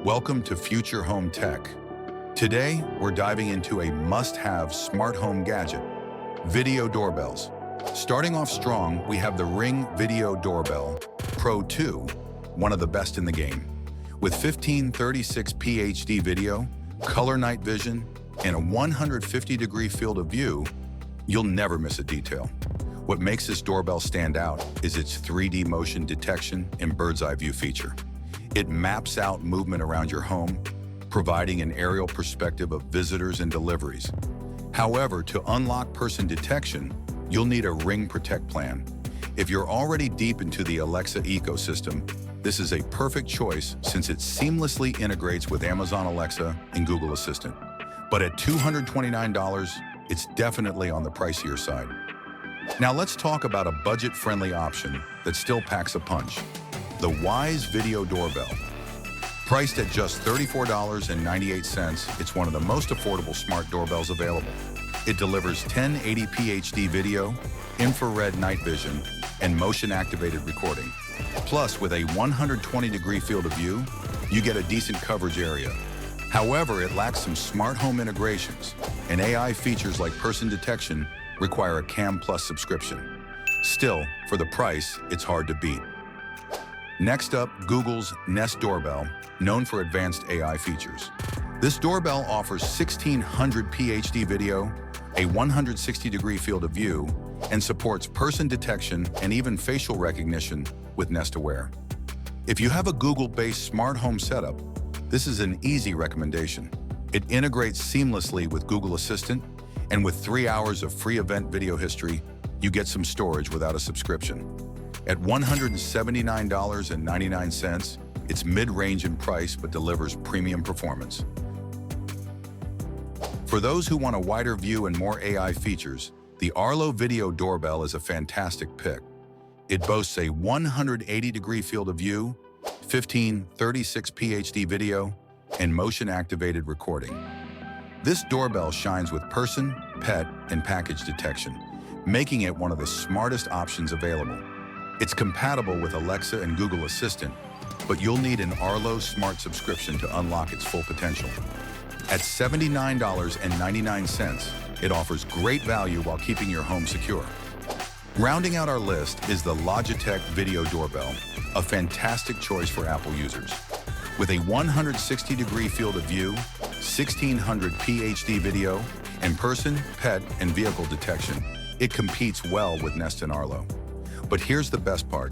Welcome to Future Home Tech. Today, we're diving into a must-have smart home gadget, video doorbells. Starting off strong, we have the Ring Video Doorbell Pro 2, one of the best in the game. With 1536p HD video, color night vision, and a 150-degree field of view, you'll never miss a detail. What makes this doorbell stand out is its 3D motion detection and bird's eye view feature. It maps out movement around your home, providing an aerial perspective of visitors and deliveries. However, to unlock person detection, you'll need a Ring Protect plan. If you're already deep into the Alexa ecosystem, this is a perfect choice since it seamlessly integrates with Amazon Alexa and Google Assistant. But at $229, it's definitely on the pricier side. Now let's talk about a budget-friendly option that still packs a punch. The Wyze Video Doorbell. Priced at just $34.98, it's one of the most affordable smart doorbells available. It delivers 1080p HD video, infrared night vision, and motion-activated recording. Plus, with a 120-degree field of view, you get a decent coverage area. However, it lacks some smart home integrations, and AI features like person detection require a Cam Plus subscription. Still, for the price, it's hard to beat. Next up, Google's Nest Doorbell, known for advanced AI features. This doorbell offers 1600p HD video, a 160-degree field of view, and supports person detection and even facial recognition with Nest Aware. If you have a Google-based smart home setup, this is an easy recommendation. It integrates seamlessly with Google Assistant, and with 3 hours of free event video history, you get some storage without a subscription. At $179.99, it's mid-range in price but delivers premium performance. For those who want a wider view and more AI features, the Arlo Video Doorbell is a fantastic pick. It boasts a 180-degree field of view, 1536p HD video, and motion-activated recording. This doorbell shines with person, pet, and package detection, making it one of the smartest options available. It's compatible with Alexa and Google Assistant, but you'll need an Arlo Smart subscription to unlock its full potential. At $79.99, it offers great value while keeping your home secure. Rounding out our list is the Logitech Video Doorbell, a fantastic choice for Apple users. With a 160-degree field of view, 1600p HD video, and person, pet, and vehicle detection, it competes well with Nest and Arlo. But here's the best part.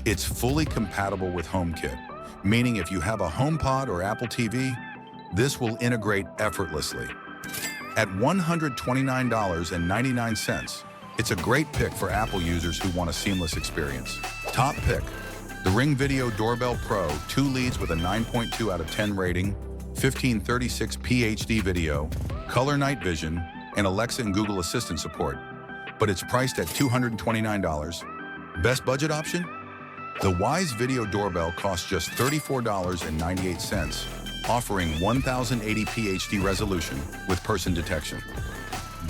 It's fully compatible with HomeKit, meaning if you have a HomePod or Apple TV, this will integrate effortlessly. At $129.99, it's a great pick for Apple users who want a seamless experience. Top pick, the Ring Video Doorbell Pro 2 leads with a 9.2 out of 10 rating, 1536p HD video, color night vision, and Alexa and Google Assistant support. But it's priced at $229. Best budget option? The Wyze Video Doorbell costs just $34.98, offering 1080p HD resolution with person detection.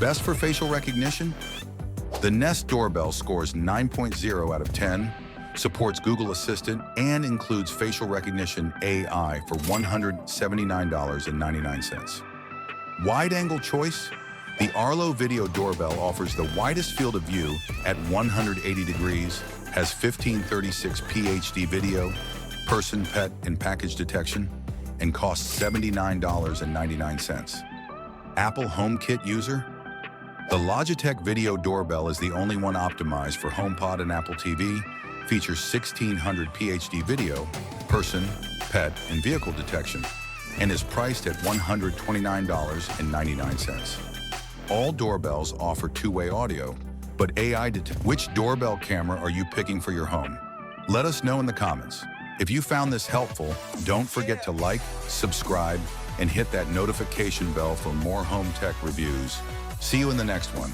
Best for facial recognition? The Nest Doorbell scores 9.0 out of 10, supports Google Assistant, and includes facial recognition AI for $179.99. Wide-angle choice? The Arlo Video Doorbell offers the widest field of view at 180 degrees, has 1536p HD video, person, pet, and package detection, and costs $79.99. Apple HomeKit user? The Logitech Video Doorbell is the only one optimized for HomePod and Apple TV, features 1600p HD video, person, pet, and vehicle detection, and is priced at $129.99. All doorbells offer two-way audio, but AI detects. Which doorbell camera are you picking for your home? Let us know in the comments. If you found this helpful, don't forget to like, subscribe, and hit that notification bell for more home tech reviews. See you in the next one.